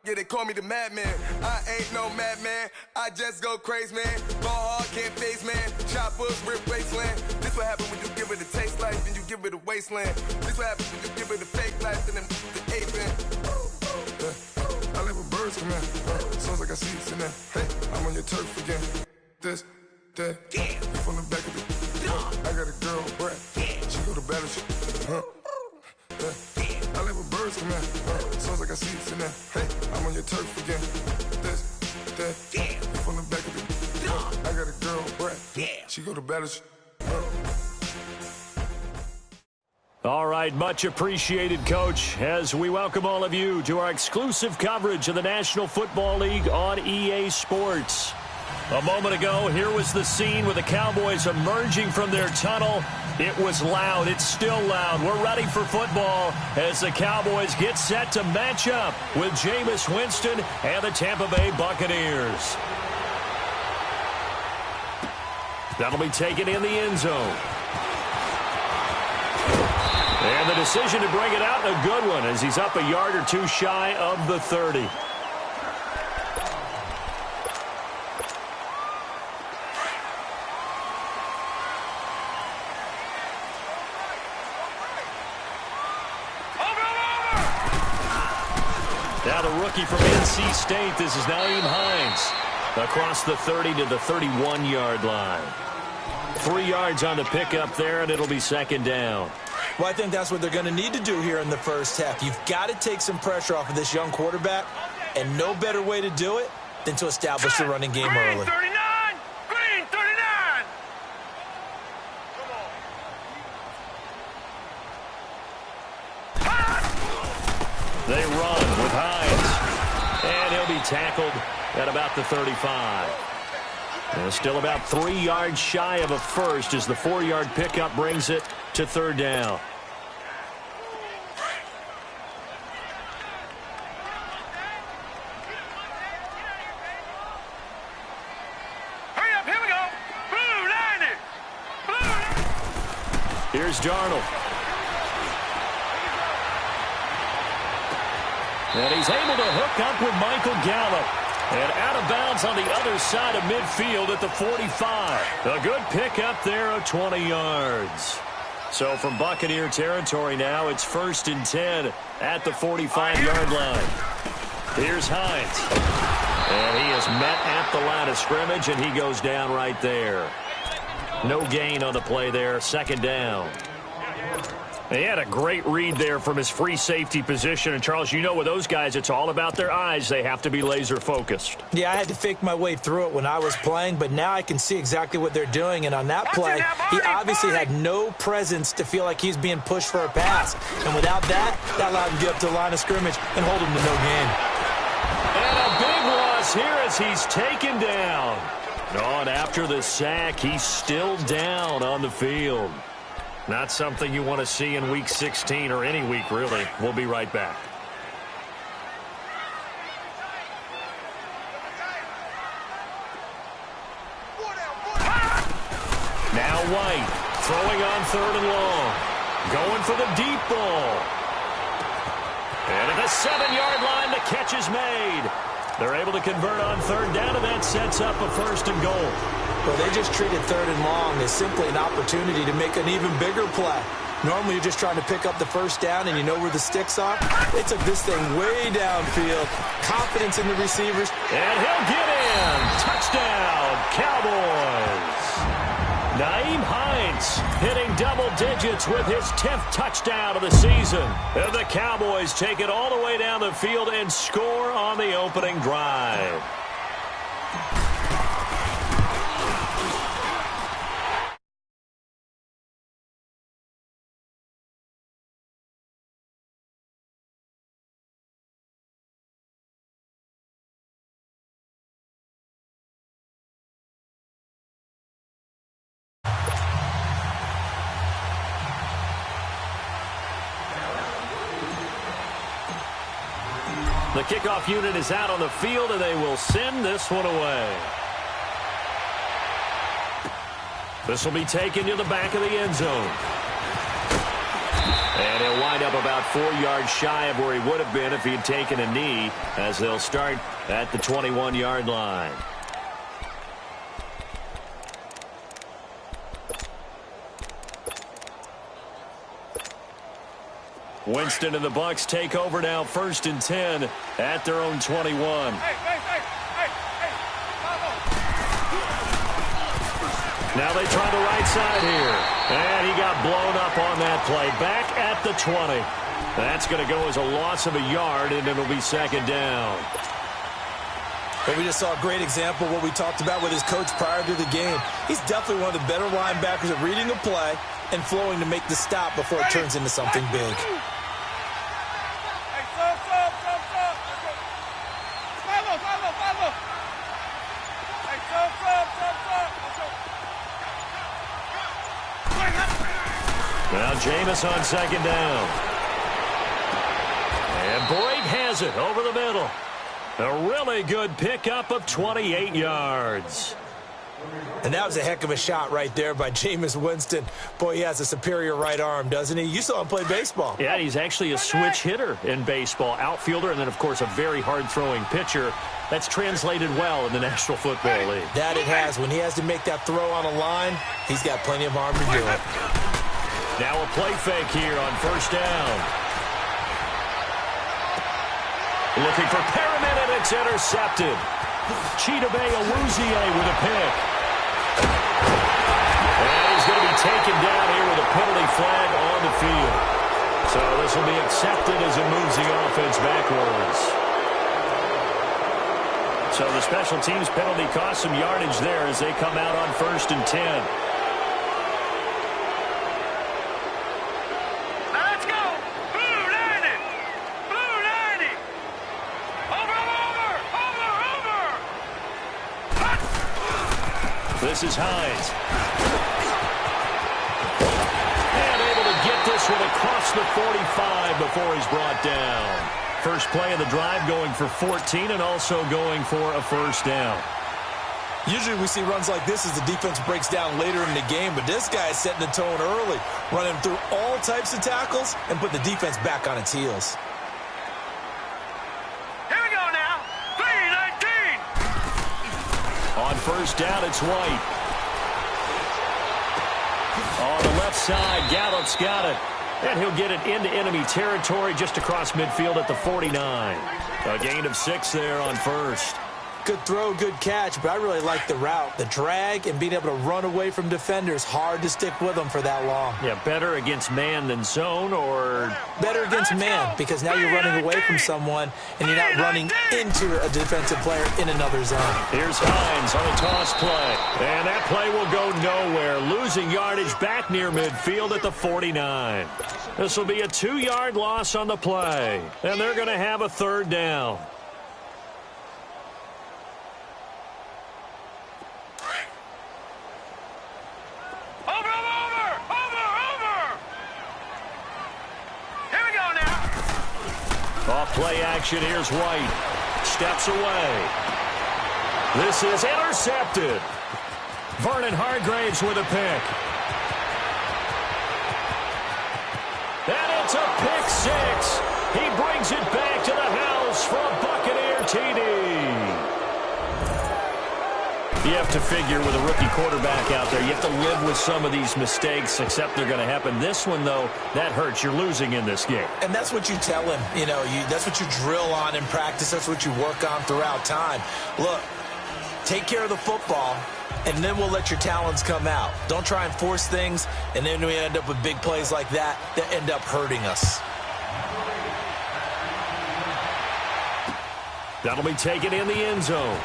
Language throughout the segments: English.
Yeah, they call me the madman. I ain't no madman. I just go crazy, man. Ball hard, can't face, man. Choppers, rip wasteland. This what happen when you give it a taste life, then you give it a wasteland. This what happens when you give it a fake life, and then the ape in. I live with birds come in. Sounds like I see seats in there. Hey, I'm on your turf again. This, that, you from the back of the. I got a girl, Brad. She go to battleship. I live with birds come in. Sounds like I see seats in there. Hey, I'm on your turf again. This, that, you from the back of the. I got a girl, Brad. She go to battleship. All right, much appreciated, Coach, as we welcome all of you to our exclusive coverage of the National Football League on EA Sports. A moment ago, here was the scene with the Cowboys emerging from their tunnel. It was loud. It's still loud. We're ready for football as the Cowboys get set to match up with Jameis Winston and the Tampa Bay Buccaneers. That'll be taken in the end zone. And the decision to bring it out, a good one, as he's up a yard or two shy of the 30. Now the rookie from NC State, this is Nyheim Hines, across the 30 to the 31-yard line. 3 yards on the pickup there, and it'll be second down. Well, I think that's what they're going to need to do here in the first half. You've got to take some pressure off of this young quarterback, and no better way to do it than to establish the running game early. 39! Green 39! They run with Hines, and he'll be tackled at about the 35. And still about 3 yards shy of a first as the 4-yard pickup brings it to third down. Hurry up, here we go! Blue, 90! Blue! Here's Darnold. And he's able to hook up with Michael Gallup. And out of bounds on the other side of midfield at the 45. A good pickup there of 20 yards. So from Buccaneer territory now, it's 1st and 10 at the 45-yard line. Here's Hines. And he is met at the line of scrimmage, and he goes down right there. No gain on the play there, second down. He had a great read there from his free safety position. And, Charles, you know with those guys, it's all about their eyes. They have to be laser-focused. Yeah, I had to fake my way through it when I was playing, but now I can see exactly what they're doing. And on that play, he obviously had no presence to feel like he's being pushed for a pass. And without that, that allowed him to get up to the line of scrimmage and hold him to no gain. And a big loss here as he's taken down. Oh, and after the sack, he's still down on the field. Not something you want to see in Week 16 or any week, really. We'll be right back. Now White, throwing on 3rd and long. Going for the deep ball. And at the 7-yard line, the catch is made. They're able to convert on 3rd down, and that sets up a 1st and goal. Well, they just treated 3rd and long as simply an opportunity to make an even bigger play. Normally, you're just trying to pick up the 1st down, and you know where the sticks are. They took this thing way downfield. Confidence in the receivers. And he'll get in. Touchdown, Cowboys. Nyheim Hines hitting double digits with his 10th touchdown of the season. And the Cowboys take it all the way down the field and score on the opening drive. The kickoff unit is out on the field, and they will send this one away. This will be taken to the back of the end zone. And he'll wind up about 4 yards shy of where he would have been if he had taken a knee, as they'll start at the 21-yard line. Winston and the Bucs take over now, 1st and 10 at their own 21. Now they try the right side here. And he got blown up on that play. Back at the 20. That's going to go as a loss of a yard, and it'll be 2nd down. But we just saw a great example of what we talked about with his coach prior to the game. He's definitely one of the better linebackers at reading a play and flowing to make the stop before it turns into something big. Now Jameis on 2nd down. And Brake has it over the middle. A really good pickup of 28 yards. And that was a heck of a shot right there by Jameis Winston. Boy, he has a superior right arm, doesn't he? You saw him play baseball. Yeah, he's actually a switch hitter in baseball. Outfielder, and then, of course, a very hard-throwing pitcher. That's translated well in the National Football League. That it has. When he has to make that throw on a line, he's got plenty of arm to do it. Now a play fake here on 1st down. Looking for Perriman, and it's intercepted. Chidobe Awuzie with a pick. And he's going to be taken down here with a penalty flag on the field. So this will be accepted as it moves the offense backwards. So the special teams penalty cost some yardage there as they come out on 1st and 10. This is Hines. And able to get this one across the 45 before he's brought down. First play of the drive going for 14 and also going for a 1st down. Usually we see runs like this as the defense breaks down later in the game, but this guy is setting the tone early, running through all types of tackles and put the defense back on its heels. On 1st down, it's White. On the left side, Gallup's got it. And he'll get it into enemy territory just across midfield at the 49. A gain of 6 there on 1st. Good throw, good catch, but I really like the route. The drag and being able to run away from defenders. Hard to stick with them for that long. Yeah, better against man than zone, or... Better against man, because now you're running away from someone and you're not running into a defensive player in another zone. Here's Hines on a toss play. And that play will go nowhere. Losing yardage back near midfield at the 49. This will be a 2-yard loss on the play. And they're going to have a 3rd down. Off play action, here's White. Steps away. This is intercepted. Vernon Hargraves with a pick. And it's a pick 6. He brings it back to the house for a Buccaneer TD. You have to figure with a rookie quarterback out there, you have to live with some of these mistakes, except they're going to happen. This one, though, that hurts. You're losing in this game. And that's what you tell him. You know, that's what you drill on in practice. That's what you work on throughout time. Look, take care of the football, and then we'll let your talents come out. Don't try and force things, and then we end up with big plays like that end up hurting us. That'll be taken in the end zone.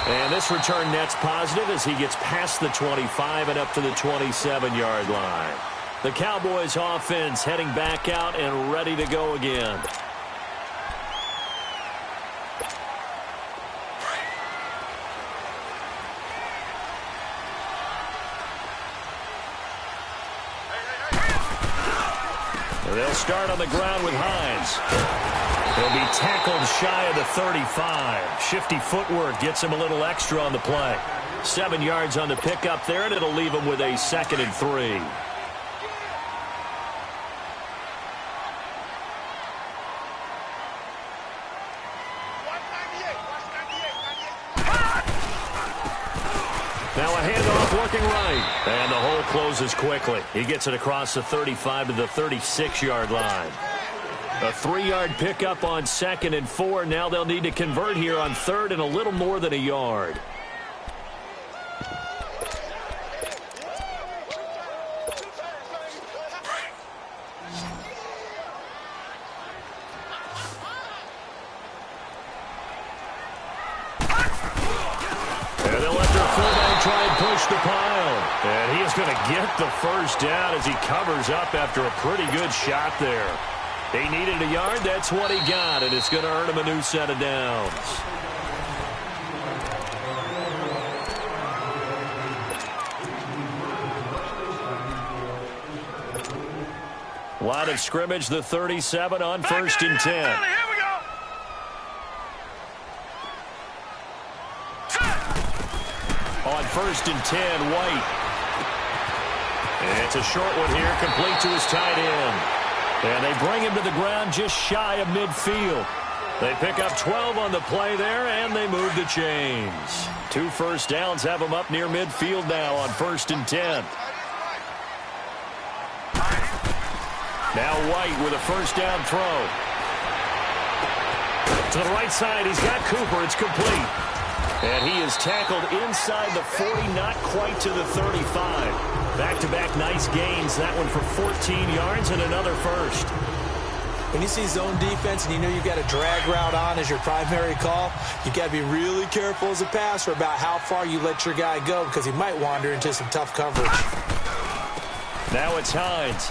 And this return net's positive as he gets past the 25 and up to the 27-yard line. The Cowboys offense heading back out and ready to go again. They'll start on the ground with Hines. He'll be tackled shy of the 35. Shifty footwork gets him a little extra on the play. 7 yards on the pickup there, and it'll leave him with a 2nd and 3. Now a handoff working right. And the hole closes quickly. He gets it across the 35 to the 36-yard line. A 3-yard pickup on 2nd and 4. Now they'll need to convert here on 3rd and a little more than a yard. Try and push the pile. And he is going to get the first down as he covers up after a pretty good shot there. He needed a yard. That's what he got, and it's going to earn him a new set of downs. Line of scrimmage, the 37 on 1st and 10. On 1st and 10, White. And it's a short one here, complete to his tight end. And they bring him to the ground just shy of midfield. They pick up 12 on the play there, and they move the chains. 2 first downs have them up near midfield now on 1st and 10. Now White with a first down throw. To the right side, he's got Cooper. It's complete. And he is tackled inside the 40, not quite to the 35. Back-to-back nice gains. That one for 14 yards and another first. When you see zone defense and you know you've got a drag route on as your primary call, you've got to be really careful as a passer about how far you let your guy go because he might wander into some tough coverage. Now it's Hines.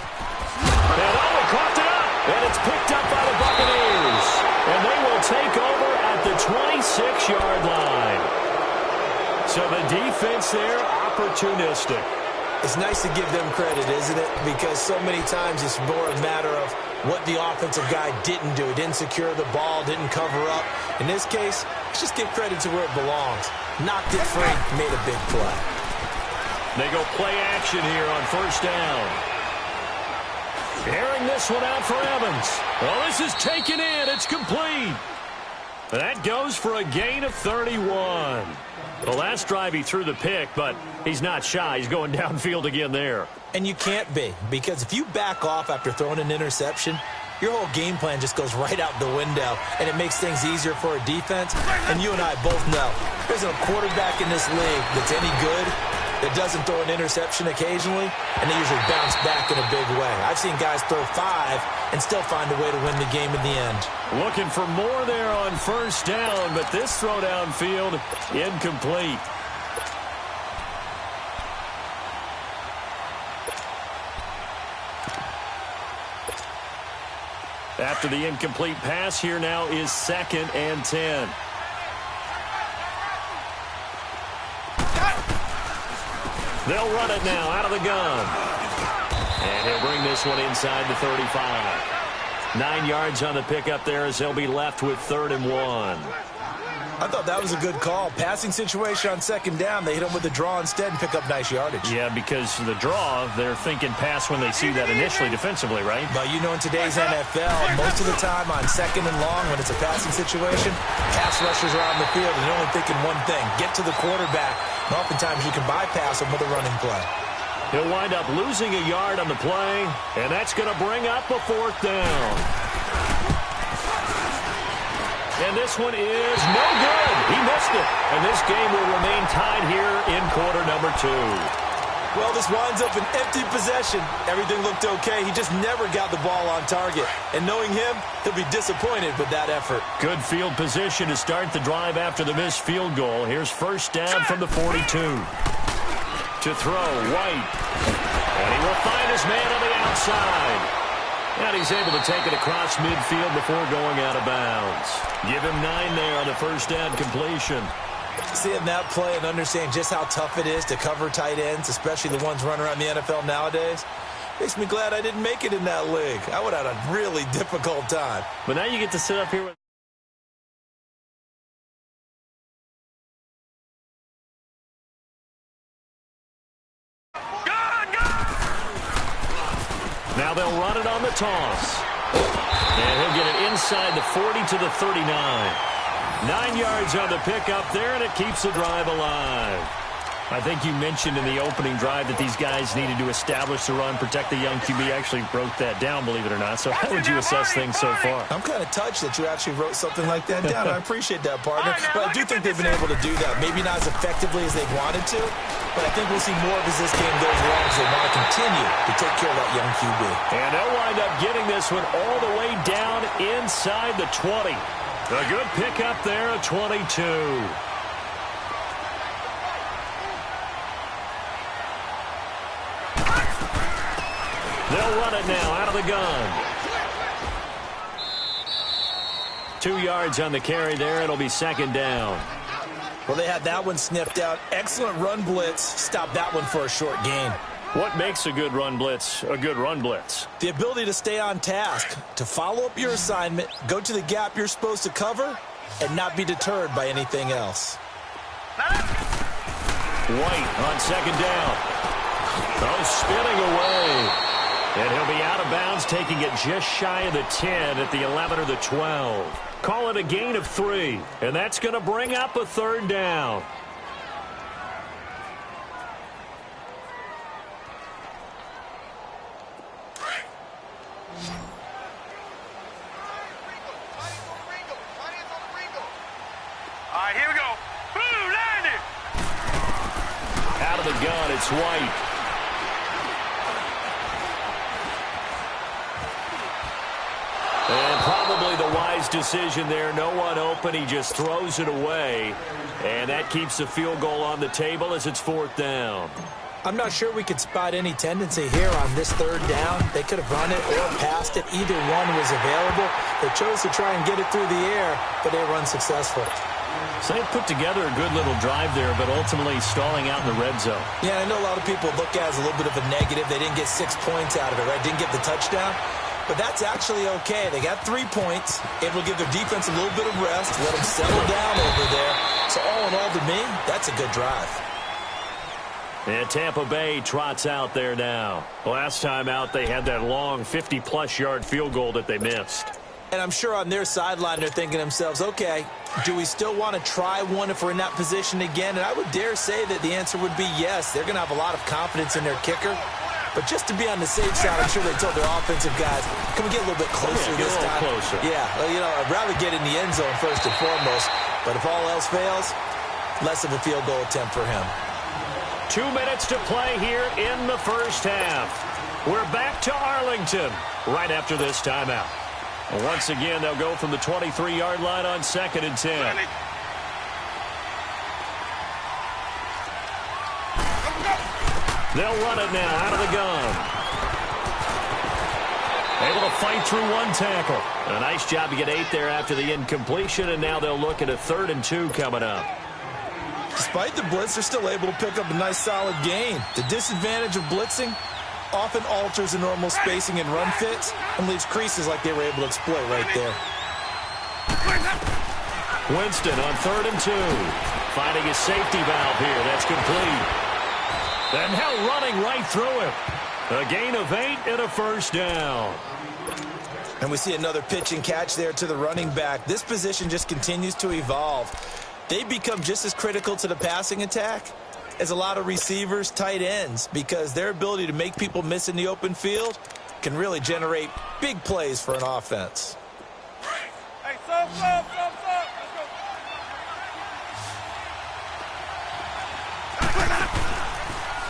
And caught it up. And it's picked up by the Buccaneers. And they will take over at the 26-yard line. So the defense there, opportunistic. It's nice to give them credit, isn't it? Because so many times it's more a matter of what the offensive guy didn't do. He didn't secure the ball, didn't cover up. In this case, let's just give credit to where it belongs. Knocked it free, made a big play. They go play action here on first down. Airing this one out for Evans. Well, this is taken in. It's complete. That goes for a gain of 31. The last drive he threw the pick, but he's not shy. He's going downfield again there. And you can't be, because if you back off after throwing an interception, your whole game plan just goes right out the window, and it makes things easier for a defense. And you and I both know there's a quarterback in this league that's any good that doesn't throw an interception occasionally, and they usually bounce back in a big way. I've seen guys throw 5 and still find a way to win the game in the end. Looking for more there on first down, but this throw downfield incomplete. After the incomplete pass, here now is 2nd and 10. They'll run it now out of the gun. And he'll bring this one inside the 35. 9 yards on the pickup there as they'll be left with 3rd and 1. I thought that was a good call. Passing situation on 2nd down. They hit him with the draw instead and pick up nice yardage. Yeah, because the draw, they're thinking pass when they see that initially defensively, right? But you know in today's NFL, most of the time on 2nd and long when it's a passing situation, pass rushers are on the field and they're only thinking one thing, get to the quarterback. And oftentimes you can bypass them with a running play. He'll wind up losing a yard on the play, and that's going to bring up a 4th down. And this one is no good. He missed it. And this game will remain tied here in quarter number 2. Well, this winds up an empty possession. Everything looked okay. He just never got the ball on target. And knowing him, he'll be disappointed with that effort. Good field position to start the drive after the missed field goal. Here's first down from the 42. To throw, White. And he will find his man on the outside. And he's able to take it across midfield before going out of bounds. Give him 9 there on the first down completion. Seeing that play and understanding just how tough it is to cover tight ends, especially the ones running around the NFL nowadays, makes me glad I didn't make it in that league. I would have had a really difficult time. But now you get to sit up here with the toss. And he'll get it inside the 40 to the 39. 9 yards on the pickup there, and it keeps the drive alive. I think you mentioned in the opening drive that these guys needed to establish the run, protect the young QB. Actually broke that down, believe it or not. So how would you assess things so far? I'm kind of touched that you actually wrote something like that down. I appreciate that, partner. But I do think they've been able to do that. Maybe not as effectively as they wanted to, but I think we'll see more of as this game goes along because they want to continue to take care of that young QB. And they'll wind up getting this one all the way down inside the 20. A good pickup there at 22. They'll run it now out of the gun. 2 yards on the carry there. It'll be second down. Well, they had that one sniffed out. Excellent run blitz. Stop that one for a short gain. What makes a good run blitz a good run blitz? The ability to stay on task, to follow up your assignment, go to the gap you're supposed to cover, and not be deterred by anything else. White on second down. Oh, spinning away. And he'll be out of bounds, taking it just shy of the 10 at the 11 or the 12. Call it a gain of 3, and that's going to bring up a third down. All right, here we go. Boom, landed. Out of the gun, it's White. And probably the wise decision there. No one open. He just throws it away. And that keeps the field goal on the table as it's fourth down. I'm not sure we could spot any tendency here on this third down. They could have run it or passed it. Either one was available. They chose to try and get it through the air, but they were unsuccessful. So they put together a good little drive there, but ultimately stalling out in the red zone. Yeah, I know a lot of people look at it as a little bit of a negative. They didn't get 6 points out of it, right? Didn't get the touchdown. But that's actually okay. They got 3 points. Able to give their defense a little bit of rest, let them settle down over there. So all in all, to me, that's a good drive. And Tampa Bay trots out there now. Last time out, they had that long 50-plus yard field goal that they missed. And I'm sure on their sideline, they're thinking to themselves, okay, do we still want to try one if we're in that position again? And I would dare say that the answer would be yes. They're going to have a lot of confidence in their kicker. But just to be on the safe side, I'm sure they told their offensive guys, can we get a little bit closer this time? Closer. Yeah, well, you know, I'd rather get in the end zone first and foremost. But if all else fails, less of a field goal attempt for him. 2 minutes to play here in the first half. We're back to Arlington right after this timeout. Once again, they'll go from the 23-yard line on 2nd and 10. They'll run it now out of the gun. Able to fight through one tackle. A nice job to get 8 there after the incompletion, and now they'll look at a 3rd and 2 coming up. Despite the blitz, they're still able to pick up a nice solid gain. The disadvantage of blitzing often alters the normal spacing and run fits and leaves creases like they were able to exploit right there. Winston on 3rd and 2. Finding his safety valve here. That's complete. And now running right through him. A gain of 8 and a first down. And we see another pitch and catch there to the running back. This position just continues to evolve. They become just as critical to the passing attack as a lot of receivers, tight ends, because their ability to make people miss in the open field can really generate big plays for an offense. Hey, stop. Let's go.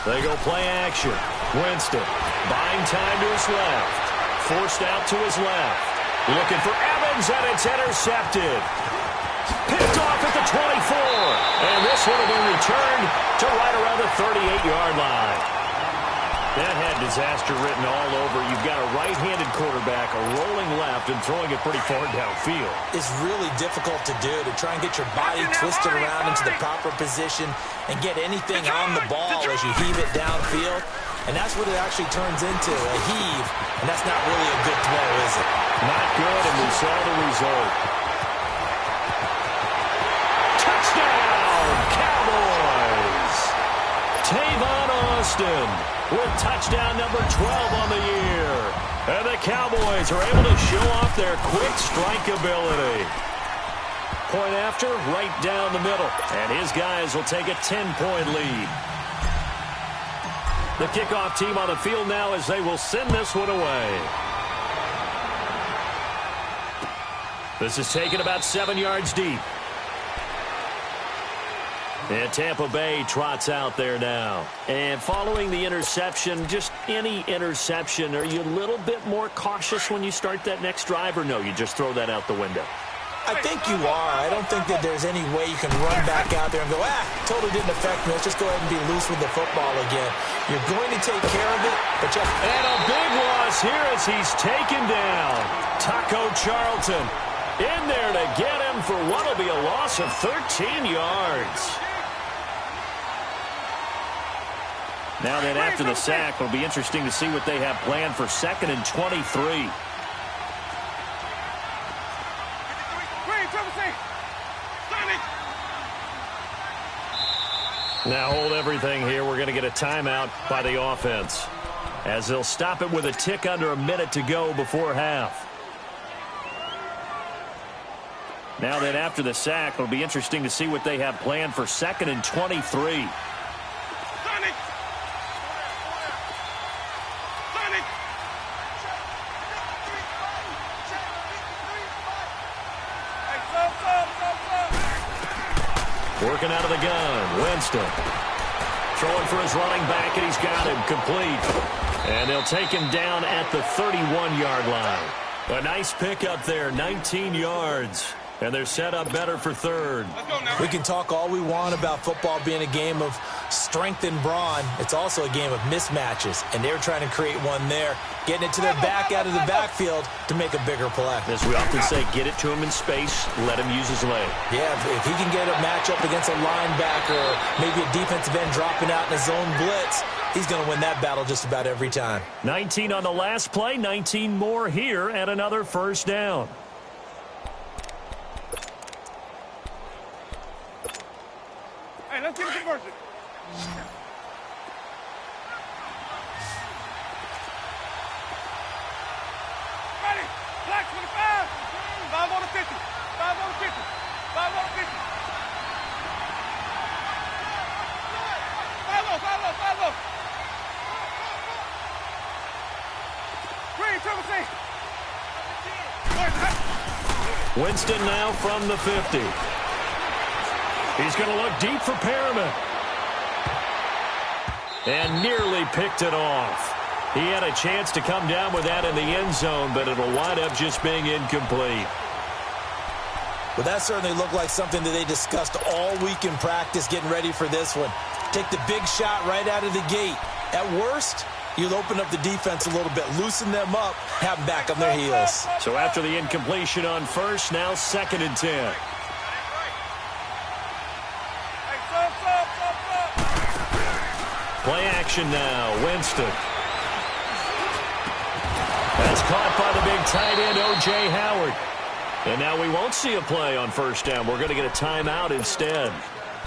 They go play action. Winston buying time to his left. Forced out to his left. Looking for Evans, and it's intercepted. Picked off at the 24. And this one will be returned to right around the 38-yard line. That had disaster written all over. You've got a right-handed quarterback, a rolling left, and throwing it pretty far downfield. It's really difficult to do, to try and get your body twisted around into the proper position and get anything on the ball as you heave it downfield. And that's what it actually turns into, a heave. And that's not really a good throw, is it? Not good, and we saw the result. Touchdown, Cowboys! Tavon Austin with touchdown number 12 on the year. And the Cowboys are able to show off their quick strike ability. Point after, right down the middle. And his guys will take a 10-point lead. The kickoff team on the field now as they will send this one away. This is taken about 7 yards deep. And Tampa Bay trots out there now. And following the interception, just any interception, are you a little bit more cautious when you start that next drive, or no, you just throw that out the window? I think you are. I don't think that there's any way you can run back out there and go, totally didn't affect me. Let's just go ahead and be loose with the football again. You're going to take care of it, but just... And a big loss here as he's taken down. Taco Charlton in there to get him for what will be a loss of 13 yards. Now then, after the sack, it'll be interesting to see what they have planned for 2nd and 23. Now hold everything here. We're going to get a timeout by the offense, as they'll stop it with a tick under a minute to go before half. Now then, after the sack, it'll be interesting to see what they have planned for 2nd and 23. Working out of the gun, Winston. Throwing for his running back, and he's got him complete. And they'll take him down at the 31-yard line. A nice pickup there, 19 yards. And they're set up better for 3rd. We can talk all we want about football being a game of strength and brawn. It's also a game of mismatches, and they're trying to create one there, getting it to their back out of the backfield to make a bigger play. As we often say, get it to him in space, let him use his leg. Yeah, if he can get a matchup against a linebacker or maybe a defensive end dropping out in a zone blitz, he's going to win that battle just about every time. 19 on the last play, 19 more here, and another first down. Hey, let's get a conversion. Ready. Black 25. 5 on the 50. 5 on the 50. 5 on the 50. 5 low, 5 low, 5 low. Green, triple C. Winston now from the 50. He's going to look deep for Perriman. And nearly picked it off. He had a chance to come down with that in the end zone, but it'll wind up just being incomplete. Well, that certainly looked like something that they discussed all week in practice getting ready for this one. Take the big shot right out of the gate. At worst, you'll open up the defense a little bit, loosen them up, have them back on their heels. So after the incompletion on first, now 2nd and 10. Play action now, Winston. That's caught by the big tight end, O.J. Howard. And now we won't see a play on first down. We're going to get a timeout instead,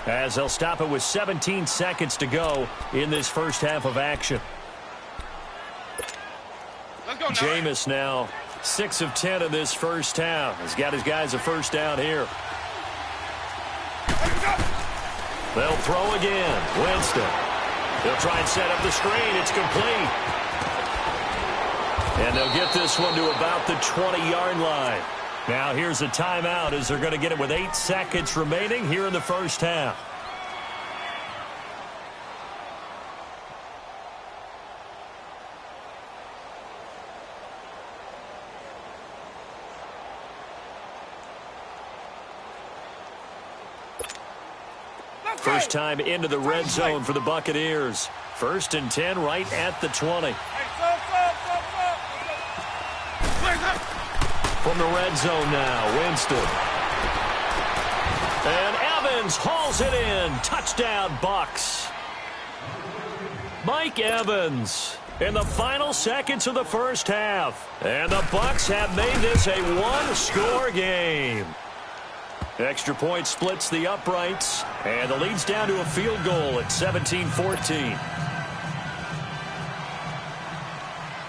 as they'll stop it with 17 seconds to go in this first half of action. Jameis now 6 of 10 in this first half. He's got his guys a first down here. They'll throw again. Winston. They'll try and set up the screen. It's complete. And they'll get this one to about the 20-yard line. Now here's a timeout as they're going to get it with 8 seconds remaining here in the first half. First time into the red zone for the Buccaneers. 1st and 10 right at the 20. From the red zone now, Winston. And Evans hauls it in. Touchdown, Bucs. Mike Evans in the final seconds of the first half. And the Bucs have made this a one-score game. Extra point splits the uprights, and the lead's down to a field goal at 17-14.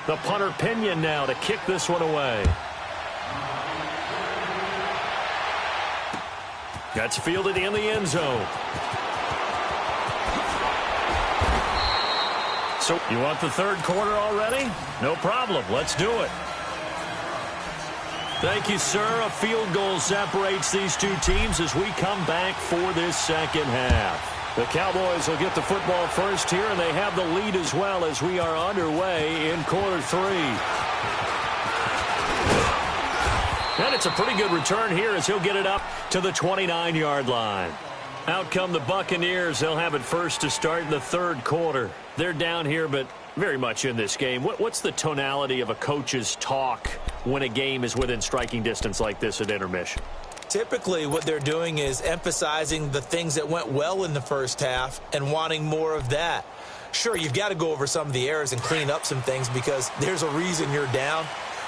The punter Pinion now to kick this one away. That's fielded in the end zone. So you want the third quarter already? No problem. Let's do it. Thank you, sir. A field goal separates these two teams as we come back for this second half. The Cowboys will get the football first here, and they have the lead as well as we are underway in quarter three. And it's a pretty good return here as he'll get it up to the 29-yard line. Out come the Buccaneers. They'll have it first to start in the third quarter. They're down here, but very much in this game. What's the tonality of a coach's talk when a game is within striking distance like this at intermission? Typically, what they're doing is emphasizing the things that went well in the first half and wanting more of that. Sure, you've got to go over some of the errors and clean up some things because there's a reason you're down.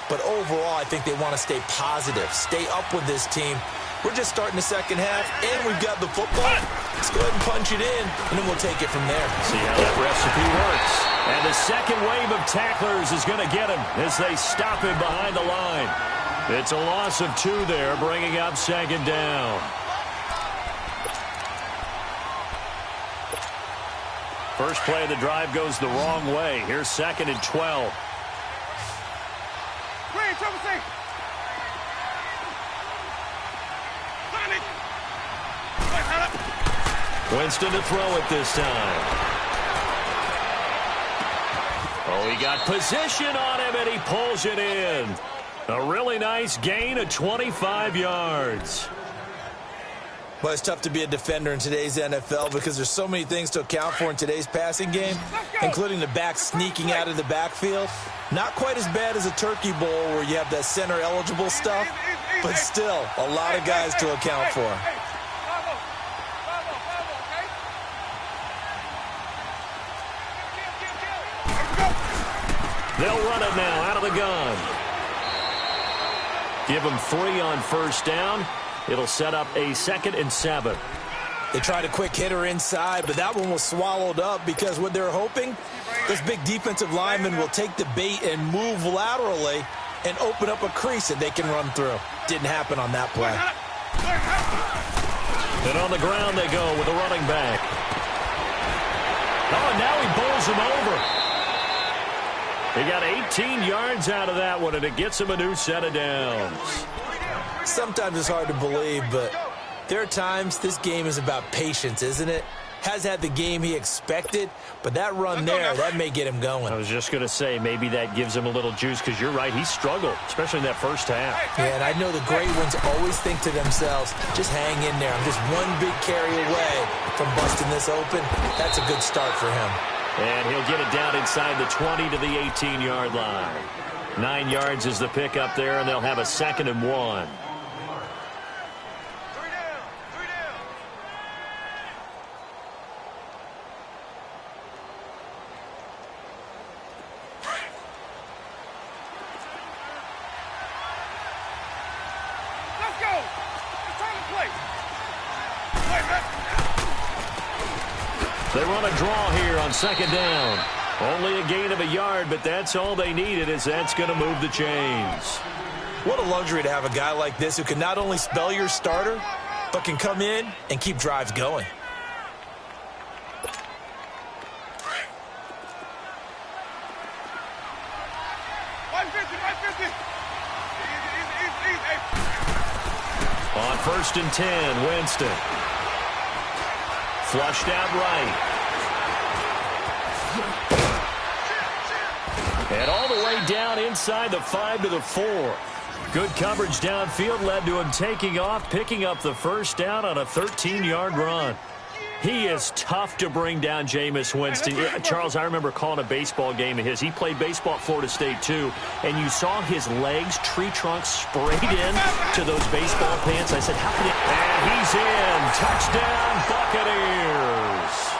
But overall, I think they want to stay positive, stay up with this team. We're just starting the second half, and we've got the football. Let's go ahead and punch it in, and then we'll take it from there. See how that recipe works. And the second wave of tacklers is going to get him as they stop him behind the line. It's a loss of 2 there, bringing up second down. First play of the drive goes the wrong way. Here's second and 12. Green, triple C. Winston to throw it this time. Oh, he got position on him, and he pulls it in. A really nice gain of 25 yards. Well, it's tough to be a defender in today's NFL because there's so many things to account for in today's passing game, including the back sneaking out of the backfield. Not quite as bad as a turkey bowl where you have that center-eligible stuff, but still a lot of guys to account for. They'll run it now out of the gun. Give them 3 on first down. It'll set up a 2nd and 7. They tried a quick hitter inside, but that one was swallowed up because what they're hoping, this big defensive lineman will take the bait and move laterally and open up a crease that they can run through. Didn't happen on that play. And on the ground they go with a running back. Oh, and now he bowls him over. He got 18 yards out of that one, and it gets him a new set of downs. Sometimes it's hard to believe, but there are times this game is about patience, isn't it? Has had the game he expected, but that run there, that may get him going. I was just going to say, maybe that gives him a little juice, because you're right, he struggled, especially in that first half. Yeah, and I know the great ones always think to themselves, just hang in there. I'm just one big carry away from busting this open. That's a good start for him. And he'll get it down inside the 20 to the 18-yard line. 9 yards is the pickup there, and they'll have a 2nd and 1. Let's go. It's time to play. They run a draw here on 2nd down. Only a gain of a yard, but that's all they needed, as that's going to move the chains. What a luxury to have a guy like this who can not only spell your starter, but can come in and keep drives going. On 1st and 10, Winston. Flushed out right. And all the way down inside the 5 to the 4. Good coverage downfield led to him taking off, picking up the first down on a 13-yard run. He is tough to bring down, Jameis Winston. Charles, I remember calling a baseball game of his. He played baseball at Florida State, too, and you saw his legs, tree trunks sprayed in to those baseball pants. I said, how can it? And he's in. Touchdown, Buccaneers.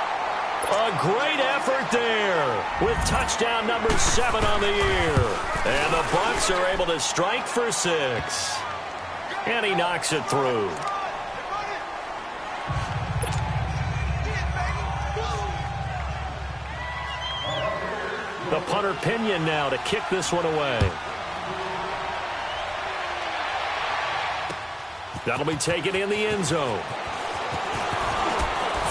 A great effort there with touchdown number 7 on the year. And the Bucs are able to strike for 6. And he knocks it through. The punter Pinion now to kick this one away. That'll be taken in the end zone.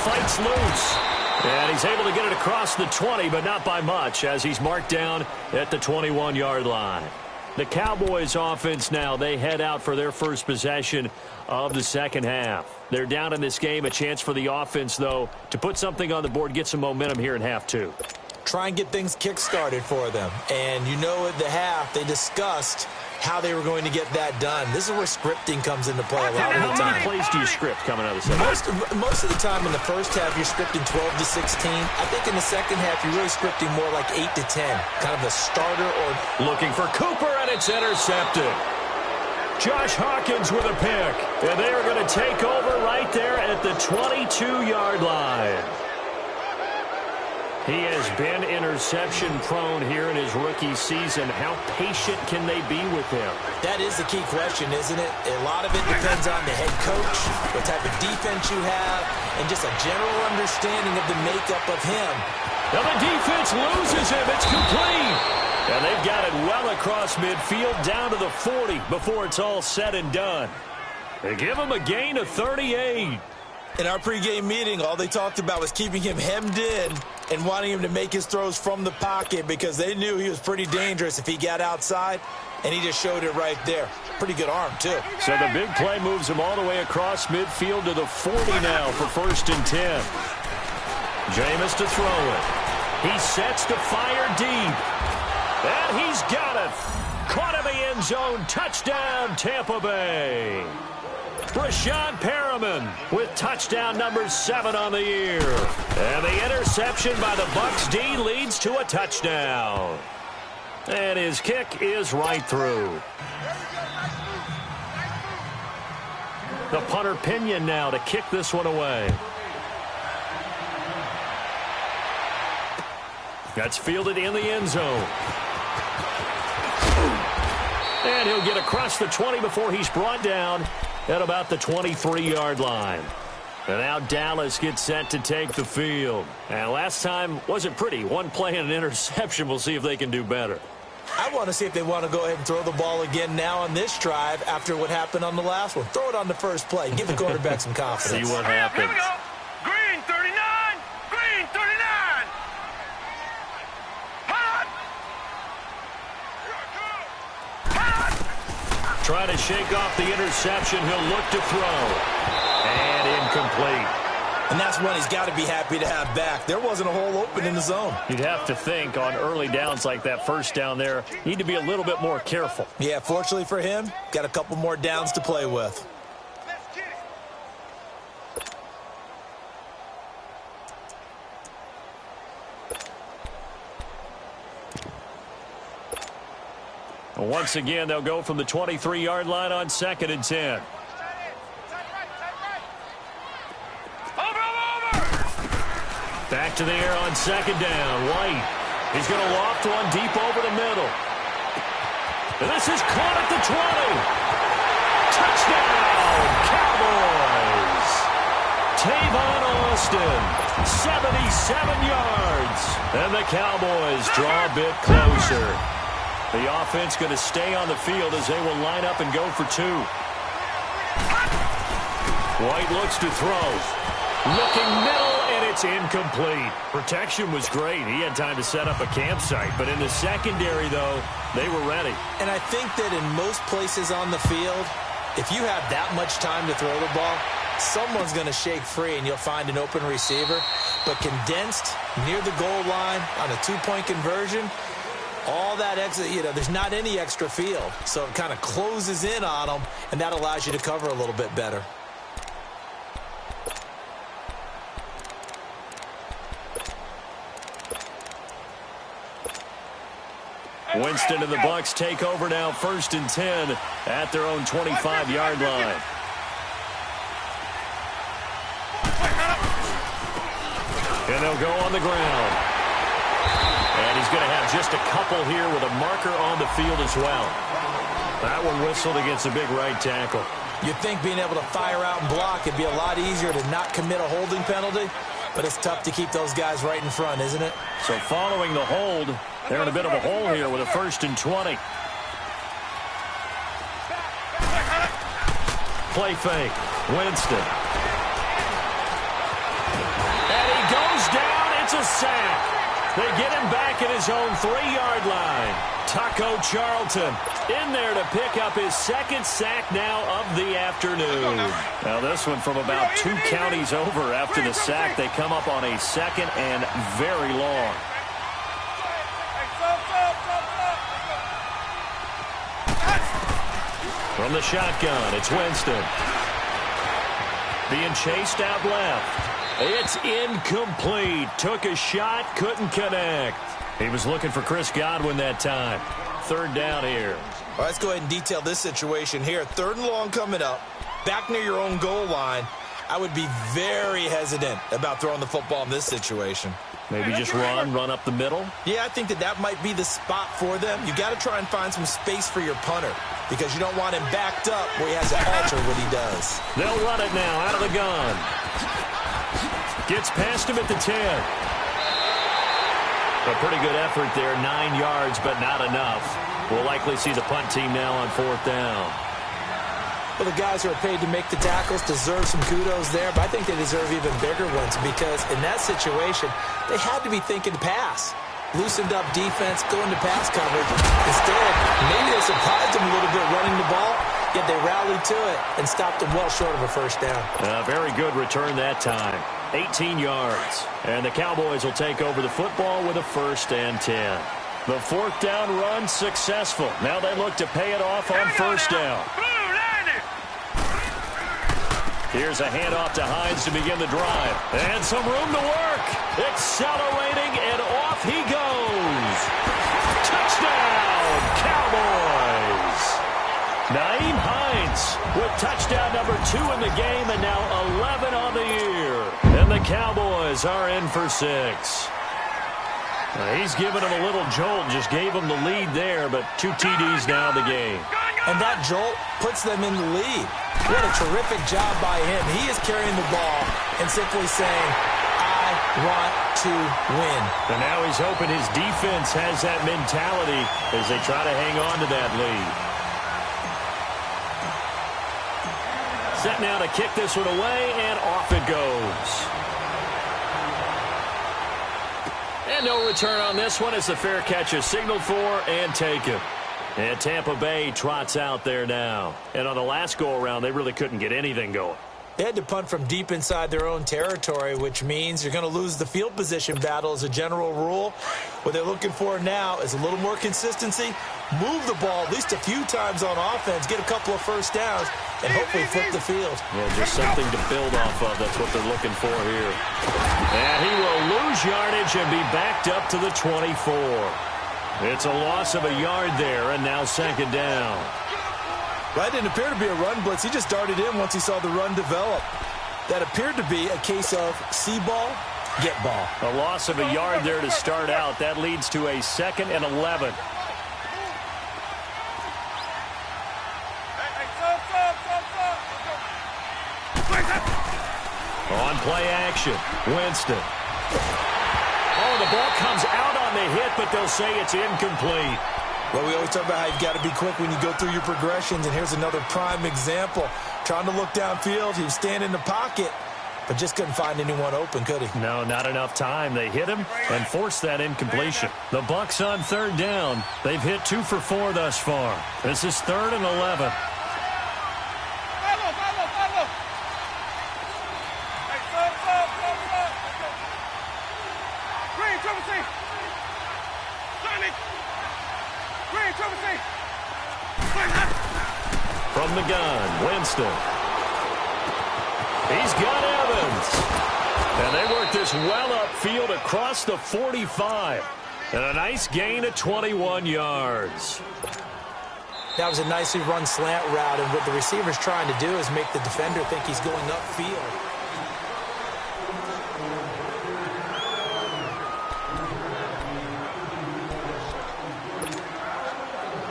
Fights loose. And he's able to get it across the 20, but not by much, as he's marked down at the 21-yard line. The Cowboys offense now, they head out for their first possession of the second half. They're down in this game. A chance for the offense, though, to put something on the board, get some momentum here in half two. Try and get things kick-started for them. And you know at the half, they discussed how they were going to get that done. This is where scripting comes into play a lot of the time. How many plays do you script coming out of the second half? Most of the time in the first half, you're scripting 12 to 16. I think in the second half, you're really scripting more like 8 to 10. Kind of a starter or... Looking for Cooper, and it's intercepted. Josh Hawkins with a pick. And they are going to take over right there at the 22-yard line. He has been interception-prone here in his rookie season. How patient can they be with him? That is the key question, isn't it? A lot of it depends on the head coach, what type of defense you have, and just a general understanding of the makeup of him. Now the defense loses him. It's complete. And they've got it well across midfield down to the 40 before it's all said and done. They give him a gain of 38. In our pregame meeting, all they talked about was keeping him hemmed in and wanting him to make his throws from the pocket because they knew he was pretty dangerous if he got outside, and he just showed it right there. Pretty good arm, too. So the big play moves him all the way across midfield to the 40 now for 1st and 10. Jameis to throw it. He sets to fire deep. And he's got it. Caught in the end zone. Touchdown, Tampa Bay. Brashad Perriman with touchdown number 7 on the year. And the interception by the Bucs D leads to a touchdown. And his kick is right through. The punter Pinion now to kick this one away. That's fielded in the end zone. And he'll get across the 20 before he's brought down at about the 23-yard line. And now Dallas gets set to take the field. And last time wasn't pretty. One play and an interception. We'll see if they can do better. I want to see if they want to go ahead and throw the ball again now on this drive after what happened on the last one. Throw it on the first play. Give the quarterback some confidence. See what happens. Here we go. Green 39. Green 39. Hot. Hot. Trying to shake off the interception. He'll look to throw. And incomplete. And that's one he's got to be happy to have back. There wasn't a hole open in the zone. You'd have to think on early downs like that first down there, need to be a little bit more careful. Yeah, fortunately for him, got a couple more downs to play with. Let's get it. Once again, they'll go from the 23-yard line on 2nd and 10. Back to the air on 2nd down. White. He's going to loft one deep over the middle. And this is caught at the 20. Touchdown, Cowboys. Tavon Austin, 77 yards. And the Cowboys draw a bit closer. The offense going to stay on the field as they will line up and go for 2. White looks to throw. Looking middle, and it's incomplete. Protection was great. He had time to set up a campsite. But in the secondary, though, they were ready. And I think that in most places on the field, if you have that much time to throw the ball, someone's going to shake free, and you'll find an open receiver. But condensed, near the goal line, on a 2-point conversion, all that extra, there's not any extra field. So it kind of closes in on them, and that allows you to cover a little bit better. Winston and the Bucs take over now, 1st and 10 at their own 25-yard line. And they'll go on the ground. And he's going to have just a couple here with a marker on the field as well. That one whistled against the big right tackle. You'd think being able to fire out and block would be a lot easier to not commit a holding penalty, but it's tough to keep those guys right in front, isn't it? So following the hold, They're in a bit of a hole here with a 1st and 20. Play fake. Winston. And he goes down. It's a sack. They get him back at his own 3-yard line. Taco Charlton in there to pick up his 2nd sack now of the afternoon. Now this one from about 2 counties over after the sack. They come up on a 2nd and very long. From the shotgun, it's Winston. Being chased out left. It's incomplete. Took a shot, couldn't connect. He was looking for Chris Godwin that time. 3rd down here. Well, let's go ahead and detail this situation here. 3rd and long coming up. Back near your own goal line. I would be very hesitant about throwing the football in this situation. Maybe just run up the middle? Yeah, I think that might be the spot for them. You got to try and find some space for your punter because you don't want him backed up where he has to alter what he does. They'll run it now out of the gun. Gets past him at the 10. A pretty good effort there, 9 yards, but not enough. We'll likely see the punt team now on 4th down. Well, the guys who are paid to make the tackles deserve some kudos there, but I think they deserve even bigger ones because in that situation, they had to be thinking pass. Loosened up defense, going to pass coverage. Instead, maybe they surprised them a little bit running the ball, yet they rallied to it and stopped them well short of a 1st down. Very good return that time. 18 yards. And the Cowboys will take over the football with a 1st and 10. The 4th down run successful. Now they look to pay it off on 1st down. Here's a handoff to Hines to begin the drive. And some room to work. Accelerating, and off he goes. Touchdown, Cowboys. Naeem Hines with touchdown number 2 in the game and now 11 on the year. And the Cowboys are in for 6. He's given him a little jolt, just gave him the lead there, but 2 TDs now in the game. And that jolt puts them in the lead. What a terrific job by him. He is carrying the ball and simply saying, I want to win. And now he's hoping his defense has that mentality as they try to hang on to that lead. Set now to kick this one away, and off it goes. And no return on this one as the fair catch is signaled for and taken. And Tampa Bay trots out there now. And on the last go-around, they really couldn't get anything going. They had to punt from deep inside their own territory, which means you're going to lose the field position battle as a general rule. What they're looking for now is a little more consistency, move the ball at least a few times on offense, get a couple of 1st downs, and hopefully flip the field. Yeah, just something to build off of. That's what they're looking for here. And he will lose yardage and be backed up to the 24. It's a loss of a yard there, and now 2nd down. That didn't appear to be a run blitz. He just darted in once he saw the run develop. That appeared to be a case of see ball, get ball. A loss of a yard there to start out. That leads to a 2nd and 11. On play action, Winston. Oh, the ball comes out on the hit, but they'll say it's incomplete. Well, we always talk about how you've got to be quick when you go through your progressions, and here's another prime example. Trying to look downfield, he was standing in the pocket, but just couldn't find anyone open, could he? No, not enough time. They hit him and forced that incompletion. The Bucs on 3rd down. They've hit 2 for 4 thus far. This is 3rd and 11. From the gun, Winston. He's got Evans. And they work this well upfield across the 45. And a nice gain of 21 yards. That was a nicely run slant route, and what the receiver's trying to do is make the defender think he's going upfield.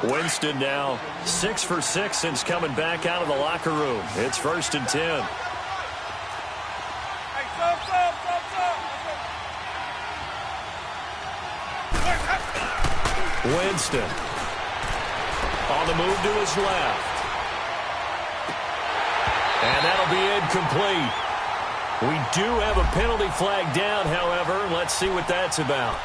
Winston now 6 for 6 since coming back out of the locker room. It's 1st and 10. Winston. On the move to his left. And that'll be incomplete. We do have a penalty flag down, however. Let's see what that's about.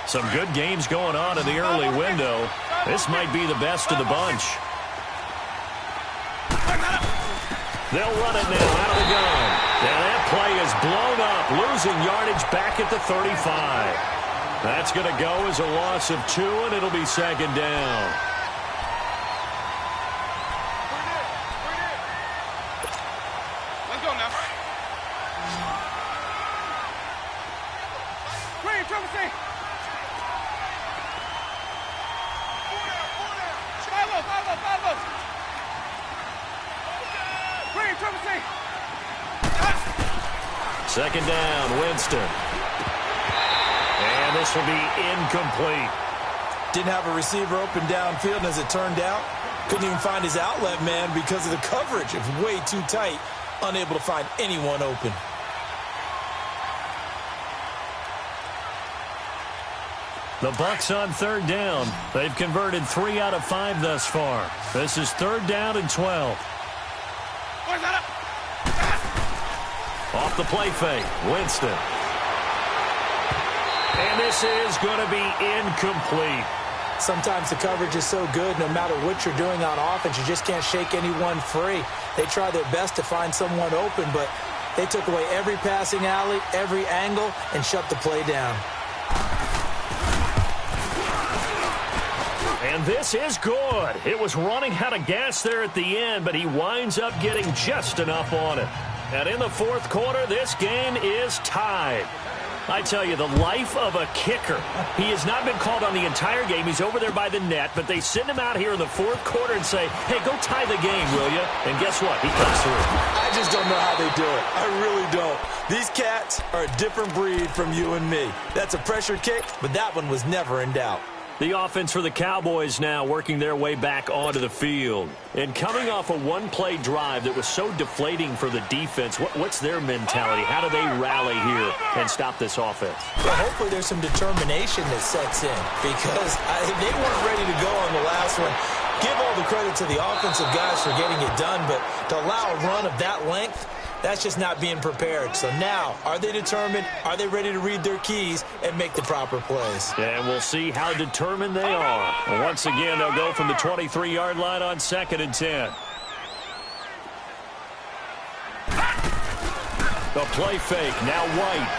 Some good games going on in the early window. This might be the best of the bunch. They'll run it now out of the gun. And that play is blown up, losing yardage back at the 35. That's going to go as a loss of 2, and it'll be second down. Let's go now. Green, triple C. Follow. Green, triple C. Second down, Winston. And this will be incomplete. Didn't have a receiver open downfield, and as it turned out, couldn't even find his outlet man because of the coverage. It was way too tight, unable to find anyone open. The Bucs on third down. They've converted 3 out of 5 thus far. This is third down and 12. Off the play fake, Winston. And this is going to be incomplete. Sometimes the coverage is so good, no matter what you're doing on offense, you just can't shake anyone free. They try their best to find someone open, but they took away every passing alley, every angle, and shut the play down. And this is good. It was running out of gas there at the end, but he winds up getting just enough on it. And in the fourth quarter, this game is tied. I tell you, the life of a kicker. He has not been called on the entire game. He's over there by the net, but they send him out here in the fourth quarter and say, hey, go tie the game, will you? And guess what? He comes through. I just don't know how they do it. I really don't. These cats are a different breed from you and me. That's a pressure kick, but that one was never in doubt. The offense for the Cowboys now working their way back onto the field. And coming off a one-play drive that was so deflating for the defense, what's their mentality? How do they rally here and stop this offense? Well, hopefully there's some determination that sets in because they weren't ready to go on the last one. Give all the credit to the offensive guys for getting it done, but to allow a run of that length, that's just not being prepared. So now, are they determined? Are they ready to read their keys and make the proper plays? And we'll see how determined they are. And once again, they'll go from the 23-yard line on 2nd and 10. The play fake, now White.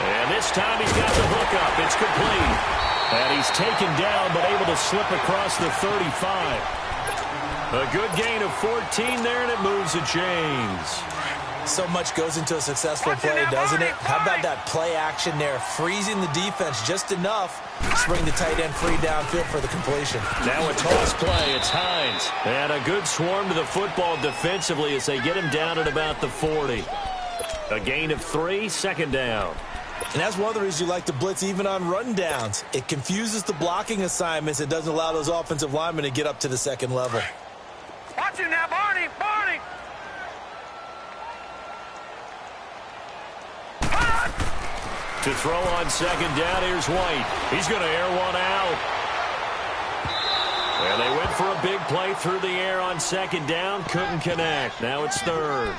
And this time he's got the hook up. It's complete. And he's taken down but able to slip across the 35. A good gain of 14 there, and it moves the chains. So much goes into a successful play, doesn't it? How about that play action there, freezing the defense just enough to bring the tight end free downfield for the completion. Now a toss play, it's Hines. And a good swarm to the football defensively as they get him down at about the 40. A gain of 3, 2nd down. And that's one of the reasons you like to blitz even on run downs. It confuses the blocking assignments. It doesn't allow those offensive linemen to get up to the second level. Watch it now, Barney. To throw on 2nd down, here's White. He's going to air one out. And they went for a big play through the air on 2nd down. Couldn't connect. Now it's 3rd.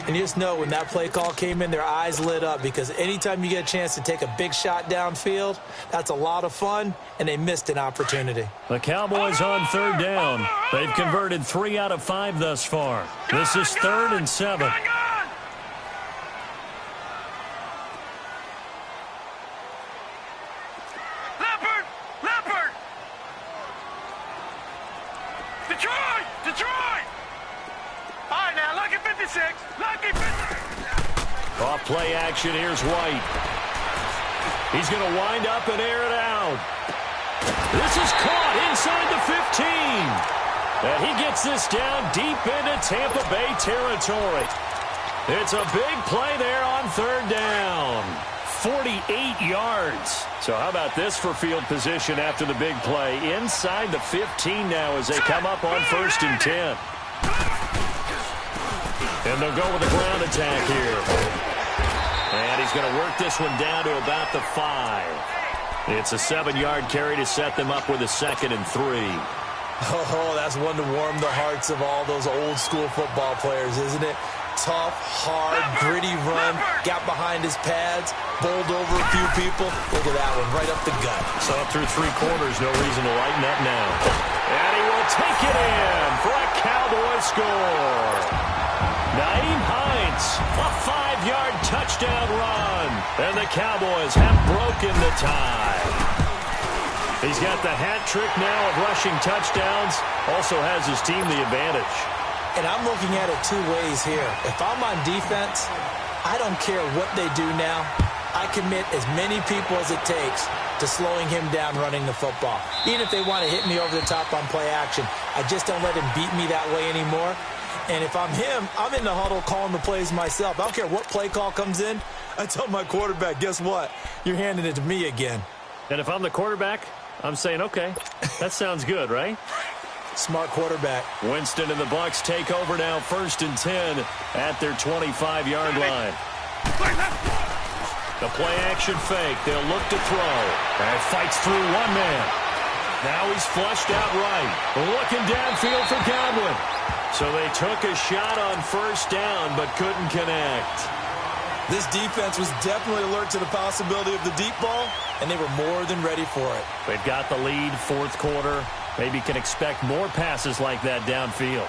And you just know when that play call came in, their eyes lit up because anytime you get a chance to take a big shot downfield, that's a lot of fun, and they missed an opportunity. The Cowboys on 3rd down. They've converted 3 out of 5 thus far. This is 3rd and 7. Detroit! All right, now, lucky 56. Lucky 56. Off play action, here's White. He's going to wind up and air it out. This is caught inside the 15. And he gets this down deep into Tampa Bay territory. It's a big play there on 3rd down. 48 yards. So how about this for field position after the big play? Inside the 15 now as they come up on 1st and 10. And they'll go with a ground attack here. And he's going to work this one down to about the 5. It's a 7-yard carry to set them up with a 2nd and 3. Oh, that's one to warm the hearts of all those old-school football players, isn't it? Tough, hard, gritty run, got behind his pads, bowled over a few people. Look at that one, right up the gut. So up through 3 quarters, no reason to lighten up now. And he will take it in for a Cowboy score. Naeem Hines, a 5-yard touchdown run. And the Cowboys have broken the tie. He's got the hat trick now of rushing touchdowns. Also has his team the advantage. And I'm looking at it 2 ways here. If I'm on defense, I don't care what they do now. I commit as many people as it takes to slowing him down running the football. Even if they want to hit me over the top on play action, I just don't let him beat me that way anymore. And if I'm him, I'm in the huddle calling the plays myself. I don't care what play call comes in. I tell my quarterback, guess what? You're handing it to me again. And if I'm the quarterback, I'm saying, okay, that sounds good, right? Smart quarterback. Winston and the Bucs take over now, 1st and 10 at their 25-yard line. The play-action fake. They'll look to throw. And fights through one man. Now he's flushed out right. Looking downfield for Godwin. So they took a shot on 1st down, but couldn't connect. This defense was definitely alert to the possibility of the deep ball, and they were more than ready for it. They've got the lead, 4th quarter. Maybe can expect more passes like that downfield.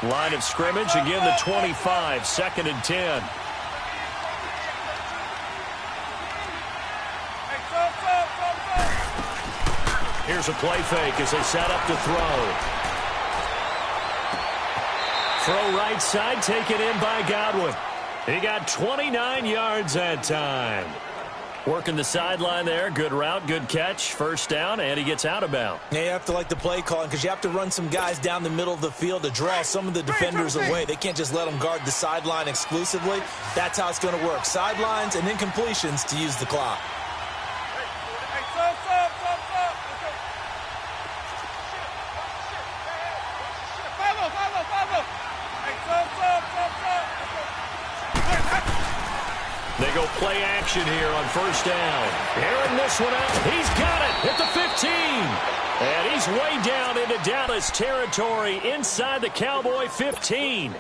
Line of scrimmage, again the 25, 2nd and 10. Here's a play fake as they set up to throw. Throw right side, taken in by Godwin. He got 29 yards that time. Working the sideline there. Good route, good catch. 1st down, and he gets out of bounds. Yeah, you have to like the play calling because you have to run some guys down the middle of the field to draw some of the defenders away. They can't just let them guard the sideline exclusively. That's how it's going to work. Sidelines and then completions to use the clock. They go play action here on 1st down. Airing this one out. He's got it at the 15. And he's way down into Dallas territory inside the Cowboy 15.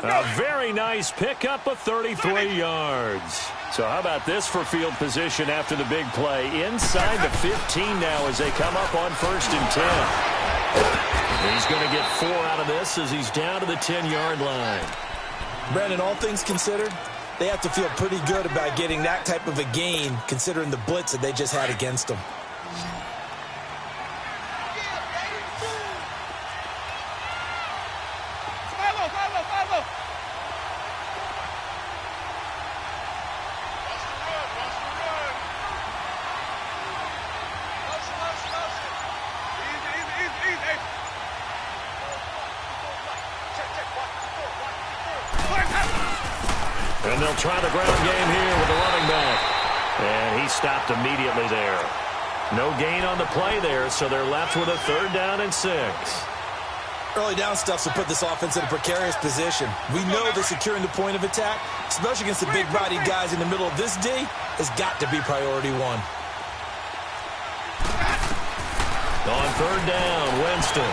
A very nice pickup of 33 yards. So how about this for field position after the big play? Inside the 15 now as they come up on 1st and 10. He's going to get 4 out of this as he's down to the 10-yard line. Brandon, all things considered, they have to feel pretty good about getting that type of a gain considering the blitz that they just had against them. And they'll try the ground game here with the running back. And he stopped immediately there. No gain on the play there, so they're left with a 3rd down and 6. Early down stuff to put this offense in a precarious position. We know that securing the point of attack, especially against the big-bodied guys in the middle of this D, has got to be priority 1. On 3rd down, Winston.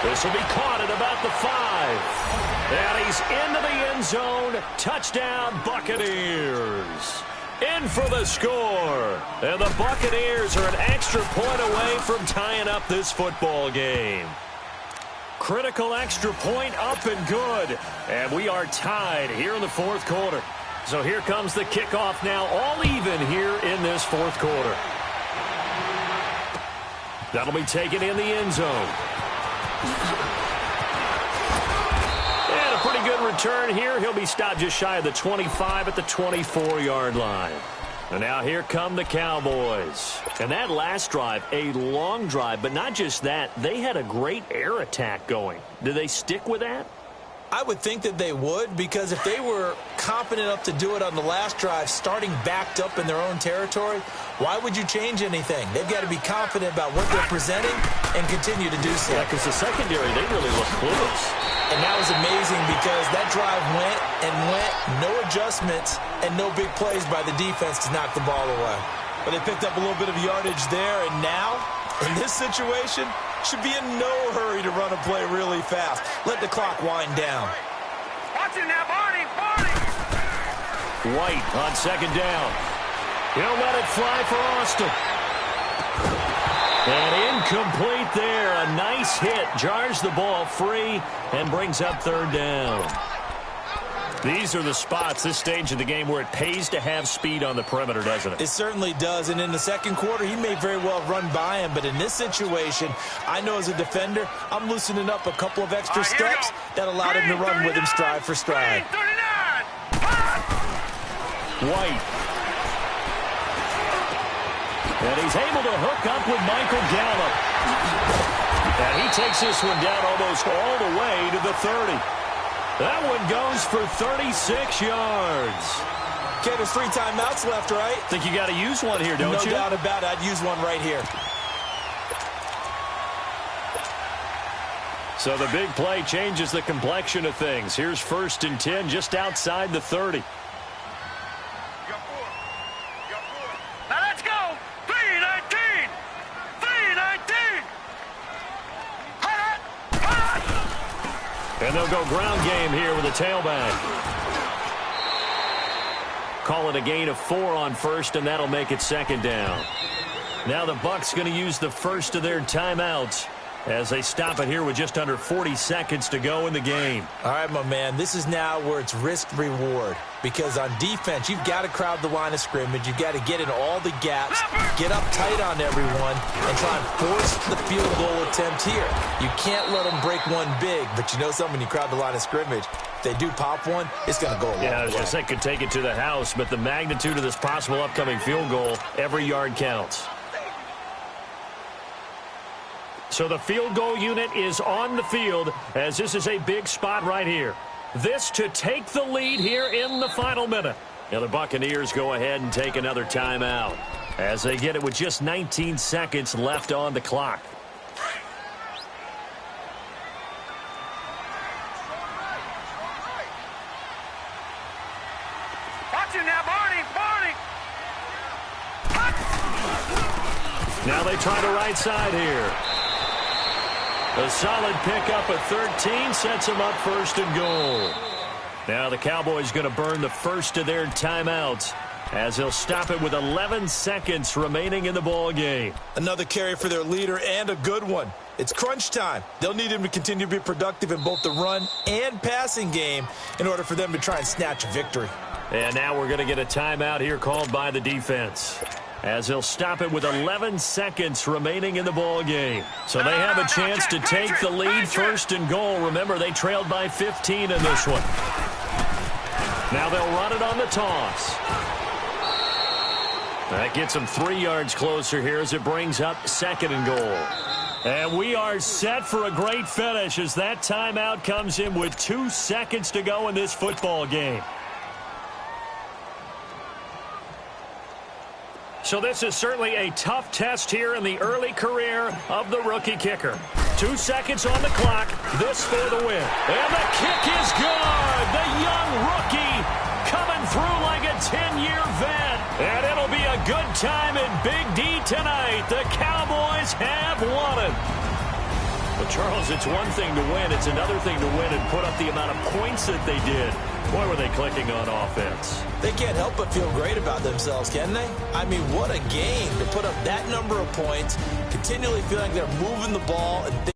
This will be caught at about the 5. And he's into the end zone. Touchdown, Buccaneers. In for the score. And the Buccaneers are an extra point away from tying up this football game. Critical extra point up and good. And we are tied here in the 4th quarter. So here comes the kickoff now, all even here in this 4th quarter. That'll be taken in the end zone. And a pretty good return here. He'll be stopped just shy of the 25 at the 24-yard line. And now here come the Cowboys. And that last drive, a long drive, but not just that. They had a great air attack going. Do they stick with that? I would think that they would, because if they were confident enough to do it on the last drive, starting backed up in their own territory, why would you change anything? They've got to be confident about what they're presenting and continue to do so. Yeah, because the secondary, they really look clueless. And that was amazing because that drive went and went, no adjustments, and no big plays by the defense to knock the ball away. But they picked up a little bit of yardage there, and now, in this situation, should be in no hurry to run a play really fast. Let the clock wind down. Watch it now, Barney, Barney. White on second down. He'll let it fly for Austin. And incomplete there. A nice hit. Jars the ball free and brings up third down. These are the spots, this stage of the game, where it pays to have speed on the perimeter, doesn't it? It certainly does. And in the second quarter, he may very well run by him. But in this situation, I know as a defender, I'm loosening up a couple of extra steps that allowed him to run with him stride for stride. White. And he's able to hook up with Michael Gallup. And he takes this one down almost all the way to the 30. That one goes for 36 yards. Okay, there's 3 timeouts left, right? Think you got to use one here, don't you? No doubt about it. I'd use one right here. So the big play changes the complexion of things. Here's 1st and 10 just outside the 30. Now let's go. 3-19. 3-19. And they'll go ground game here with a tailback. Call it a gain of 4 on 1st, and that'll make it 2nd down. Now the Bucs going to use the first of their timeouts as they stop it here with just under 40 seconds to go in the game. All right, my man, this is now where it's risk-reward. Because on defense, you've got to crowd the line of scrimmage. You've got to get in all the gaps, get up tight on everyone, and try and force the field goal attempt here. You can't let them break one big, but you know something, when you crowd the line of scrimmage, if they do pop one, it's going to go a long way. Yeah, I was going to say, could take it to the house, but the magnitude of this possible upcoming field goal, every yard counts. So the field goal unit is on the field, as this is a big spot right here. This to take the lead here in the final minute. Now the Buccaneers go ahead and take another timeout as they get it with just 19 seconds left on the clock. Watch it now, Barney, Barney. Now they try the right side here. A solid pickup of 13 sets them up 1st and goal. Now the Cowboys going to burn the first of their timeouts as they'll stop it with 11 seconds remaining in the ball game. Another carry for their leader, and a good one. It's crunch time. They'll need him to continue to be productive in both the run and passing game in order for them to try and snatch a victory. And now we're going to get a timeout here called by the defense, as they'll stop it with 11 seconds remaining in the ball game. So they have a chance to take the lead 1st and goal. Remember, they trailed by 15 in this one. Now they'll run it on the toss. That gets them 3 yards closer here as it brings up 2nd and goal. And we are set for a great finish as that timeout comes in with 2 seconds to go in this football game. So this is certainly a tough test here in the early career of the rookie kicker. 2 seconds on the clock. This for the win. And the kick is good. The young rookie coming through like a 10-year vet. And it'll be a good time in Big D tonight. The Cowboys have won it. Well, Charles, it's one thing to win. It's another thing to win and put up the amount of points that they did. Boy, were they clicking on offense. They can't help but feel great about themselves, can they? I mean, what a game to put up that number of points, continually feeling like they're moving the ball and